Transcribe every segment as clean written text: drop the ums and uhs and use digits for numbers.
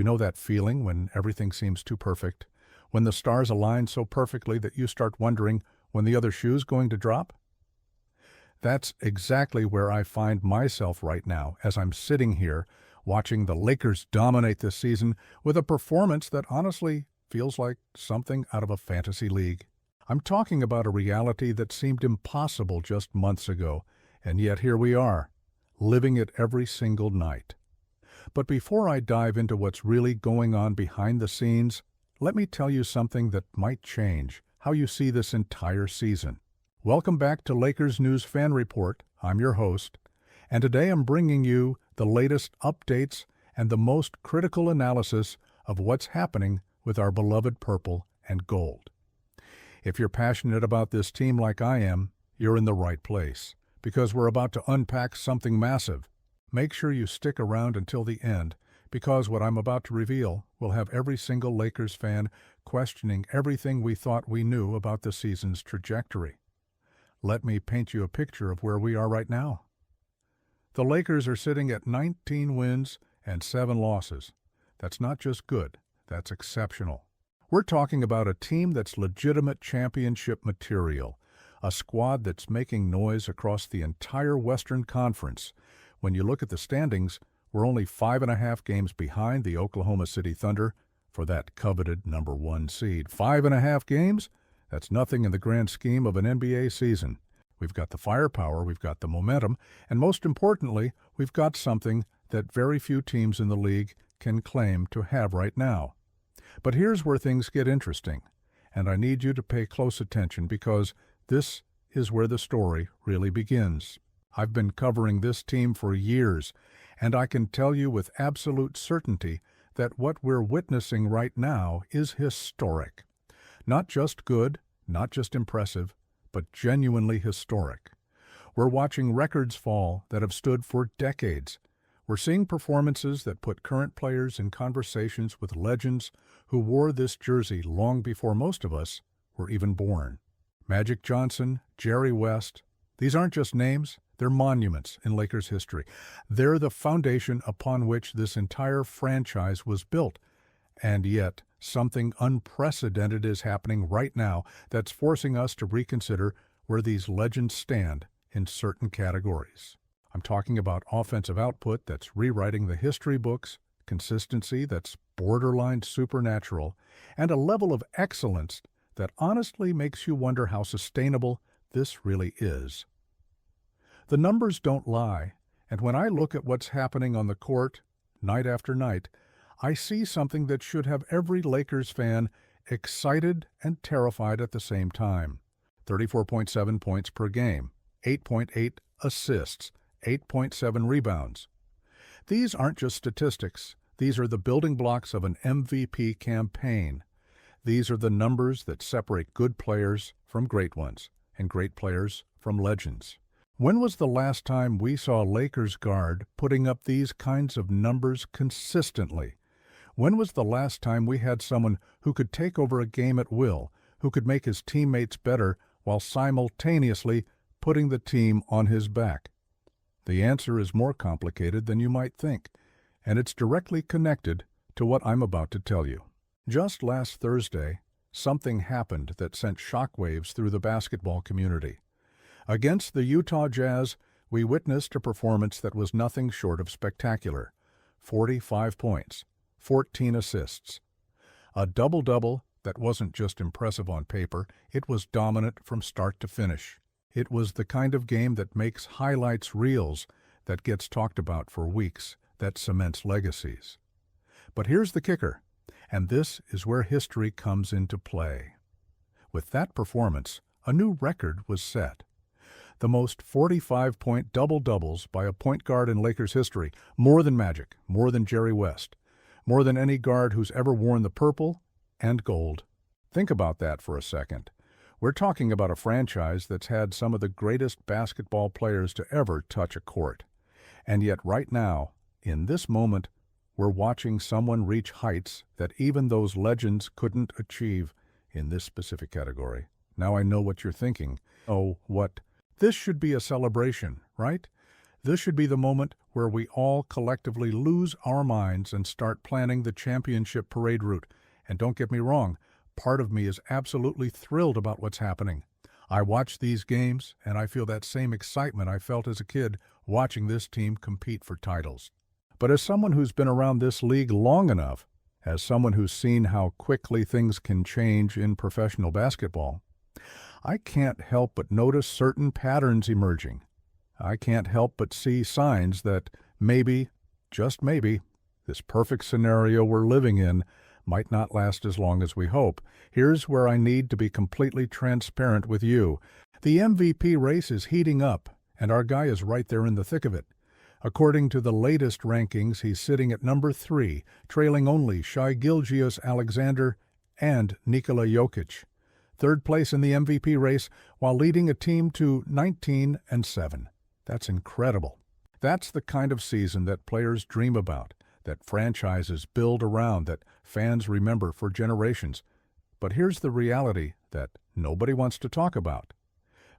You know that feeling when everything seems too perfect, when the stars align so perfectly that you start wondering when the other shoe's going to drop? That's exactly where I find myself right now as I'm sitting here watching the Lakers dominate this season with a performance that honestly feels like something out of a fantasy league. I'm talking about a reality that seemed impossible just months ago, and yet here we are, living it every single night. But before I dive into what's really going on behind the scenes, let me tell you something that might change how you see this entire season. Welcome back to Lakers News Fan Report. I'm your host, and today I'm bringing you the latest updates and the most critical analysis of what's happening with our beloved purple and gold. If you're passionate about this team like I am, you're in the right place, because we're about to unpack something massive. Make sure you stick around until the end, because what I'm about to reveal will have every single Lakers fan questioning everything we thought we knew about the season's trajectory. Let me paint you a picture of where we are right now. The Lakers are sitting at 19 wins and 7 losses. That's not just good, that's exceptional. We're talking about a team that's legitimate championship material, a squad that's making noise across the entire Western Conference. When you look at the standings, we're only 5.5 games behind the Oklahoma City Thunder for that coveted number 1 seed. 5.5 games? That's nothing in the grand scheme of an NBA season. We've got the firepower, we've got the momentum, and most importantly, we've got something that very few teams in the league can claim to have right now. But here's where things get interesting, and I need you to pay close attention because this is where the story really begins. I've been covering this team for years, and I can tell you with absolute certainty that what we're witnessing right now is historic. Not just good, not just impressive, but genuinely historic. We're watching records fall that have stood for decades. We're seeing performances that put current players in conversations with legends who wore this jersey long before most of us were even born. Magic Johnson, Jerry West, these aren't just names, they're monuments in Lakers history. They're the foundation upon which this entire franchise was built. And yet, something unprecedented is happening right now that's forcing us to reconsider where these legends stand in certain categories. I'm talking about offensive output that's rewriting the history books, consistency that's borderline supernatural, and a level of excellence that honestly makes you wonder how sustainable this really is. The numbers don't lie, and when I look at what's happening on the court night after night, I see something that should have every Lakers fan excited and terrified at the same time. 34.7 points per game, 8.8 assists, 8.7 rebounds. These aren't just statistics. These are the building blocks of an MVP campaign. These are the numbers that separate good players from great ones, and great players from legends. When was the last time we saw a Lakers guard putting up these kinds of numbers consistently? When was the last time we had someone who could take over a game at will, who could make his teammates better while simultaneously putting the team on his back? The answer is more complicated than you might think, and it's directly connected to what I'm about to tell you. Just last Thursday, something happened that sent shockwaves through the basketball community. Against the Utah Jazz, we witnessed a performance that was nothing short of spectacular. 45 points, 14 assists. A double-double that wasn't just impressive on paper, it was dominant from start to finish. It was the kind of game that makes highlights reels, that gets talked about for weeks, that cements legacies. But here's the kicker, and this is where history comes into play. With that performance, a new record was set. The most 45-point double-doubles by a point guard in Lakers history, more than Magic, more than Jerry West, more than any guard who's ever worn the purple and gold. Think about that for a second. We're talking about a franchise that's had some of the greatest basketball players to ever touch a court. And yet right now, in this moment, we're watching someone reach heights that even those legends couldn't achieve in this specific category. Now I know what you're thinking. Oh, what? This should be a celebration, right? This should be the moment where we all collectively lose our minds and start planning the championship parade route. And don't get me wrong, part of me is absolutely thrilled about what's happening. I watch these games, and I feel that same excitement I felt as a kid watching this team compete for titles. But as someone who's been around this league long enough, as someone who's seen how quickly things can change in professional basketball, I can't help but notice certain patterns emerging. I can't help but see signs that maybe, just maybe, this perfect scenario we're living in might not last as long as we hope. Here's where I need to be completely transparent with you. The MVP race is heating up, and our guy is right there in the thick of it. According to the latest rankings, he's sitting at number 3, trailing only Shai Gilgeous-Alexander and Nikola Jokic. Third place in the MVP race while leading a team to 19-7. That's incredible. That's the kind of season that players dream about, that franchises build around, that fans remember for generations. But here's the reality that nobody wants to talk about.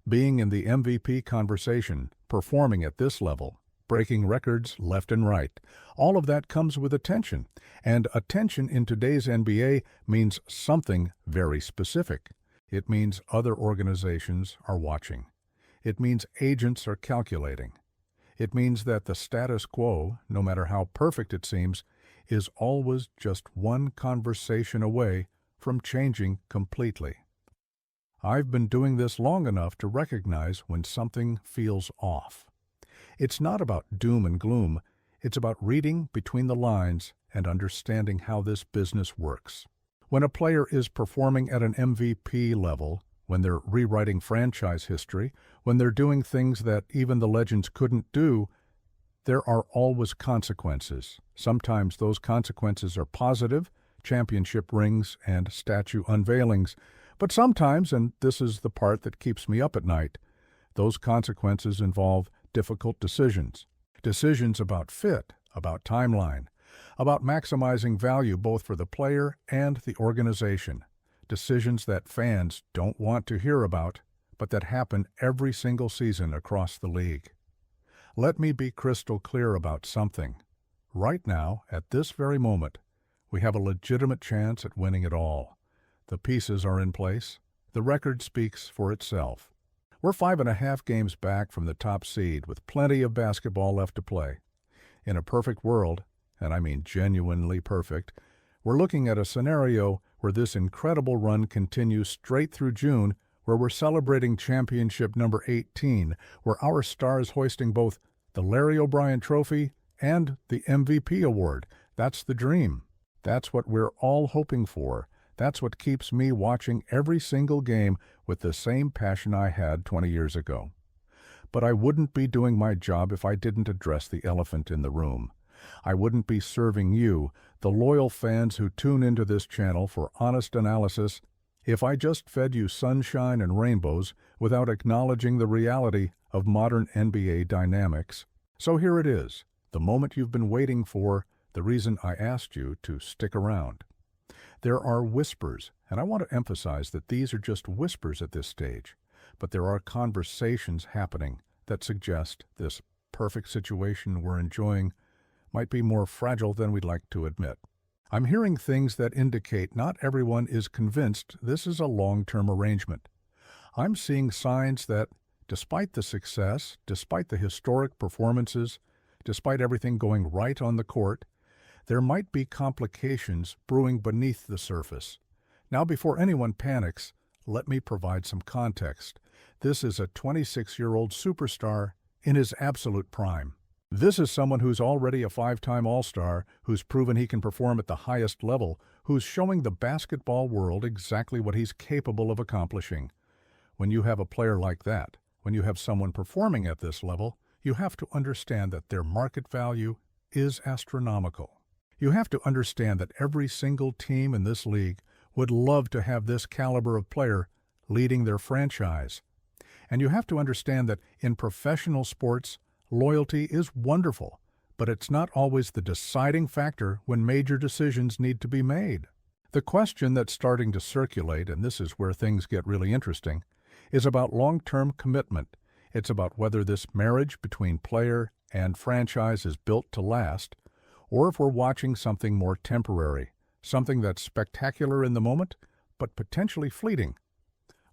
Being in the MVP conversation, performing at this level, breaking records left and right, all of that comes with attention. And attention in today's NBA means something very specific. It means other organizations are watching. It means agents are calculating. It means that the status quo, no matter how perfect it seems, is always just one conversation away from changing completely. I've been doing this long enough to recognize when something feels off. It's not about doom and gloom. It's about reading between the lines and understanding how this business works. When a player is performing at an MVP level, when they're rewriting franchise history, when they're doing things that even the legends couldn't do, there are always consequences. Sometimes those consequences are positive, championship rings and statue unveilings. But sometimes, and this is the part that keeps me up at night, those consequences involve difficult decisions. Decisions about fit, about timeline, about maximizing value both for the player and the organization. Decisions that fans don't want to hear about, but that happen every single season across the league. Let me be crystal clear about something. Right now, at this very moment, we have a legitimate chance at winning it all. The pieces are in place. The record speaks for itself. We're 5.5 games back from the top seed with plenty of basketball left to play. In a perfect world, and I mean genuinely perfect, we're looking at a scenario where this incredible run continues straight through June, where we're celebrating championship number 18, where our star is hoisting both the Larry O'Brien Trophy and the MVP award. That's the dream. That's what we're all hoping for. That's what keeps me watching every single game with the same passion I had 20 years ago. But I wouldn't be doing my job if I didn't address the elephant in the room. I wouldn't be serving you, the loyal fans who tune into this channel for honest analysis, if I just fed you sunshine and rainbows without acknowledging the reality of modern NBA dynamics. So here it is, the moment you've been waiting for, the reason I asked you to stick around. There are whispers, and I want to emphasize that these are just whispers at this stage, but there are conversations happening that suggest this perfect situation we're enjoying might be more fragile than we'd like to admit. I'm hearing things that indicate not everyone is convinced this is a long-term arrangement. I'm seeing signs that, despite the success, despite the historic performances, despite everything going right on the court, there might be complications brewing beneath the surface. Now, before anyone panics, let me provide some context. This is a 26-year-old superstar in his absolute prime. This is someone who's already a 5-time All-Star, who's proven he can perform at the highest level, who's showing the basketball world exactly what he's capable of accomplishing. When you have a player like that, when you have someone performing at this level, you have to understand that their market value is astronomical. You have to understand that every single team in this league would love to have this caliber of player leading their franchise. And you have to understand that in professional sports, loyalty is wonderful, but it's not always the deciding factor when major decisions need to be made. The question that's starting to circulate, and this is where things get really interesting, is about long-term commitment. It's about whether this marriage between player and franchise is built to last, or if we're watching something more temporary, something that's spectacular in the moment, but potentially fleeting.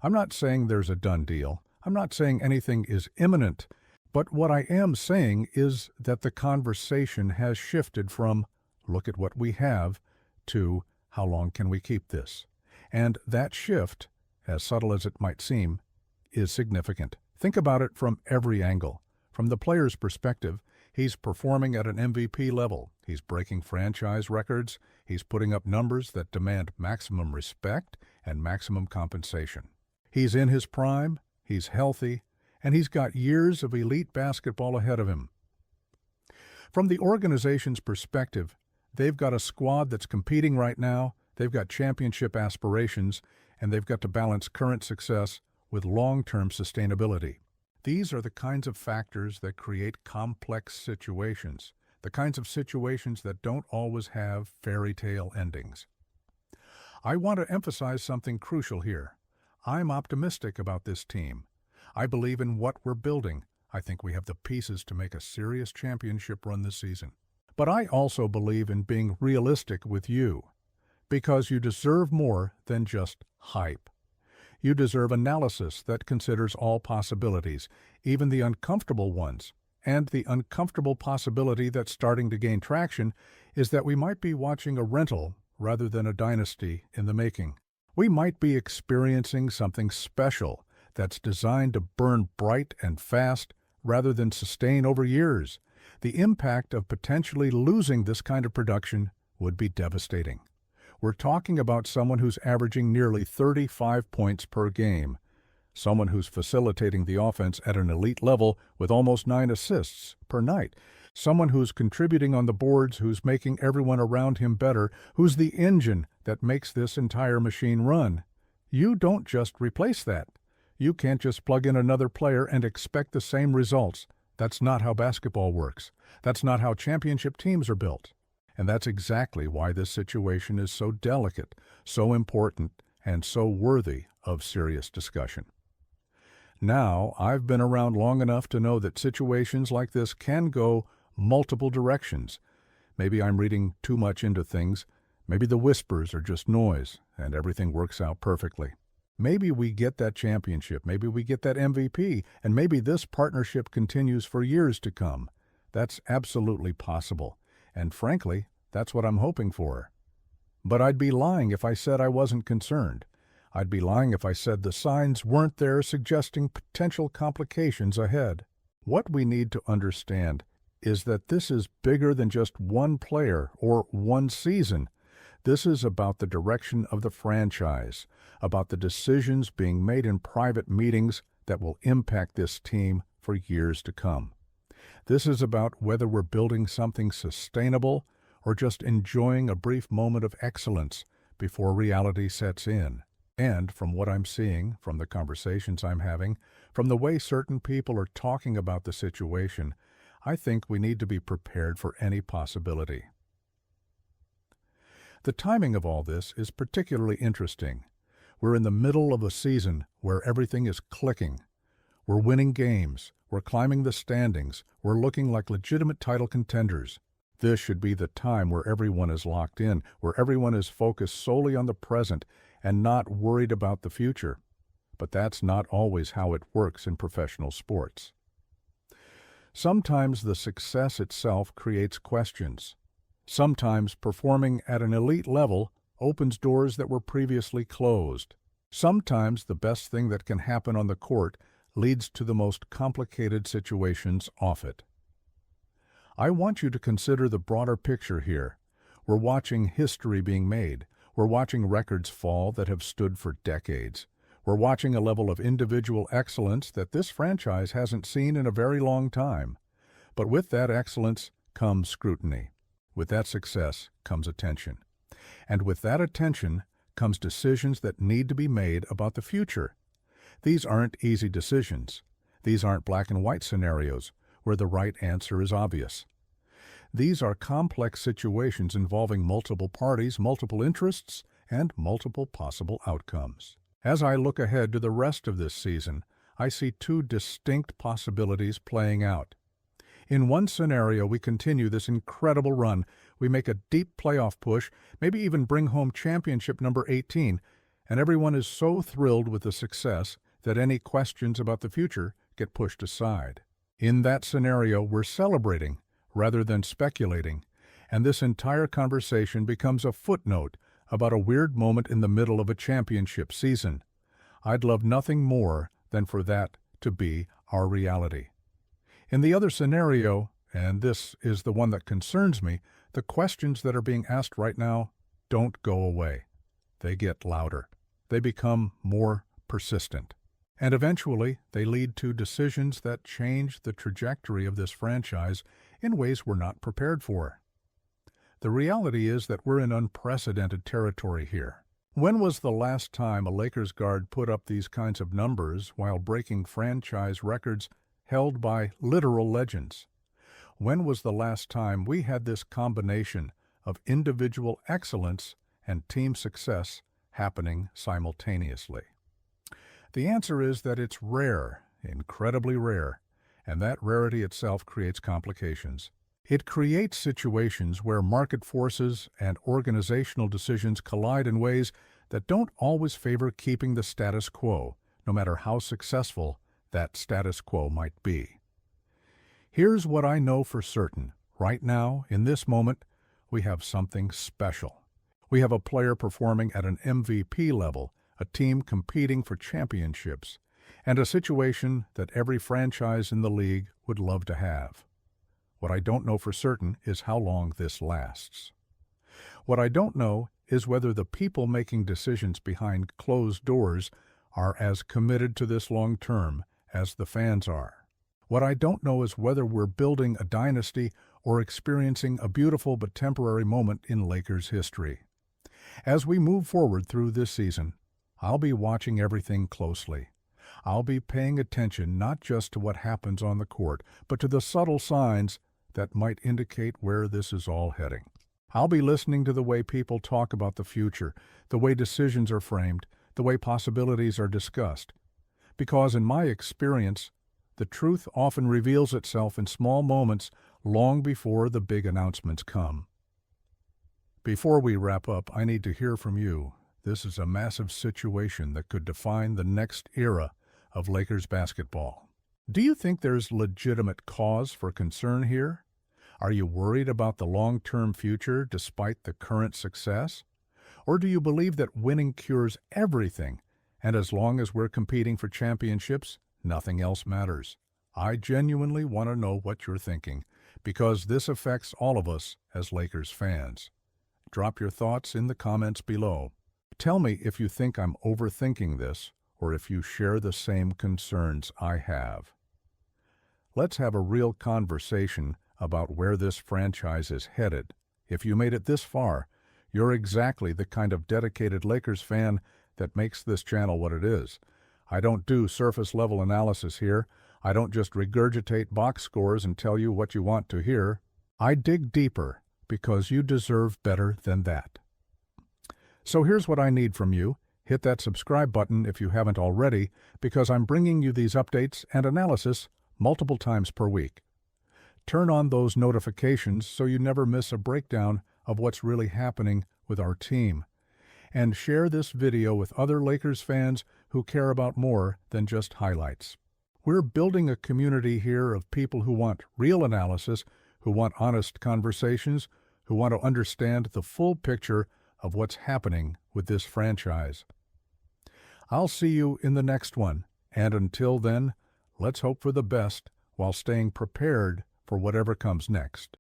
I'm not saying there's a done deal. I'm not saying anything is imminent. But what I am saying is that the conversation has shifted from, look at what we have, to, how long can we keep this? And that shift, as subtle as it might seem, is significant. Think about it from every angle. From the player's perspective, he's performing at an MVP level. He's breaking franchise records. He's putting up numbers that demand maximum respect and maximum compensation. He's in his prime, he's healthy, and he's got years of elite basketball ahead of him. From the organization's perspective, they've got a squad that's competing right now, they've got championship aspirations, and they've got to balance current success with long-term sustainability. These are the kinds of factors that create complex situations, the kinds of situations that don't always have fairy tale endings. I want to emphasize something crucial here. I'm optimistic about this team. I believe in what we're building. I think we have the pieces to make a serious championship run this season. But I also believe in being realistic with you, because you deserve more than just hype. You deserve analysis that considers all possibilities, even the uncomfortable ones. And the uncomfortable possibility that's starting to gain traction is that we might be watching a rental rather than a dynasty in the making. We might be experiencing something special that's designed to burn bright and fast rather than sustain over years. The impact of potentially losing this kind of production would be devastating. We're talking about someone who's averaging nearly 35 points per game, someone who's facilitating the offense at an elite level with almost 9 assists per night, someone who's contributing on the boards, who's making everyone around him better, who's the engine that makes this entire machine run. You don't just replace that. You can't just plug in another player and expect the same results. That's not how basketball works. That's not how championship teams are built. And that's exactly why this situation is so delicate, so important, and so worthy of serious discussion. Now, I've been around long enough to know that situations like this can go multiple directions. Maybe I'm reading too much into things. Maybe the whispers are just noise, and everything works out perfectly. Maybe we get that championship, maybe we get that MVP, and maybe this partnership continues for years to come. That's absolutely possible, and frankly, that's what I'm hoping for. But I'd be lying if I said I wasn't concerned. I'd be lying if I said the signs weren't there suggesting potential complications ahead. What we need to understand is that this is bigger than just one player or one season. This is about the direction of the franchise, about the decisions being made in private meetings that will impact this team for years to come. This is about whether we're building something sustainable or just enjoying a brief moment of excellence before reality sets in. And from what I'm seeing, from the conversations I'm having, from the way certain people are talking about the situation, I think we need to be prepared for any possibility. The timing of all this is particularly interesting. We're in the middle of a season where everything is clicking. We're winning games. We're climbing the standings. We're looking like legitimate title contenders. This should be the time where everyone is locked in, where everyone is focused solely on the present and not worried about the future. But that's not always how it works in professional sports. Sometimes the success itself creates questions. Sometimes performing at an elite level opens doors that were previously closed. Sometimes the best thing that can happen on the court leads to the most complicated situations off it. I want you to consider the broader picture here. We're watching history being made. We're watching records fall that have stood for decades. We're watching a level of individual excellence that this franchise hasn't seen in a very long time. But with that excellence comes scrutiny. With that success comes attention. And with that attention comes decisions that need to be made about the future. These aren't easy decisions. These aren't black and white scenarios where the right answer is obvious. These are complex situations involving multiple parties, multiple interests, and multiple possible outcomes. As I look ahead to the rest of this season, I see two distinct possibilities playing out. In one scenario, we continue this incredible run. We make a deep playoff push, maybe even bring home championship number 18, and everyone is so thrilled with the success that any questions about the future get pushed aside. In that scenario, we're celebrating rather than speculating, and this entire conversation becomes a footnote about a weird moment in the middle of a championship season. I'd love nothing more than for that to be our reality. In the other scenario, and this is the one that concerns me, the questions that are being asked right now don't go away. They get louder. They become more persistent. And eventually, they lead to decisions that change the trajectory of this franchise in ways we're not prepared for. The reality is that we're in unprecedented territory here. When was the last time a Lakers guard put up these kinds of numbers while breaking franchise records held by literal legends? When was the last time we had this combination of individual excellence and team success happening simultaneously? The answer is that it's rare, incredibly rare, and that rarity itself creates complications. It creates situations where market forces and organizational decisions collide in ways that don't always favor keeping the status quo, no matter how successful that status quo might be. Here's what I know for certain. Right now, in this moment, we have something special. We have a player performing at an MVP level, a team competing for championships, and a situation that every franchise in the league would love to have. What I don't know for certain is how long this lasts. What I don't know is whether the people making decisions behind closed doors are as committed to this long term as the fans are. What I don't know is whether we're building a dynasty or experiencing a beautiful but temporary moment in Lakers history. As we move forward through this season, I'll be watching everything closely. I'll be paying attention not just to what happens on the court, but to the subtle signs that might indicate where this is all heading. I'll be listening to the way people talk about the future, the way decisions are framed, the way possibilities are discussed. Because in my experience, the truth often reveals itself in small moments long before the big announcements come. Before we wrap up, I need to hear from you. This is a massive situation that could define the next era of Lakers basketball. Do you think there's legitimate cause for concern here? Are you worried about the long-term future despite the current success? Or do you believe that winning cures everything, and as long as we're competing for championships, nothing else matters? I genuinely want to know what you're thinking, because this affects all of us as Lakers fans. Drop your thoughts in the comments below. Tell me if you think I'm overthinking this, or if you share the same concerns I have. Let's have a real conversation about where this franchise is headed. If you made it this far, you're exactly the kind of dedicated Lakers fan that makes this channel what it is. I don't do surface-level analysis here. I don't just regurgitate box scores and tell you what you want to hear. I dig deeper because you deserve better than that. So here's what I need from you. Hit that subscribe button if you haven't already, because I'm bringing you these updates and analysis multiple times per week. Turn on those notifications so you never miss a breakdown of what's really happening with our team. And share this video with other Lakers fans who care about more than just highlights. We're building a community here of people who want real analysis, who want honest conversations, who want to understand the full picture of what's happening with this franchise. I'll see you in the next one, and until then, let's hope for the best while staying prepared for whatever comes next.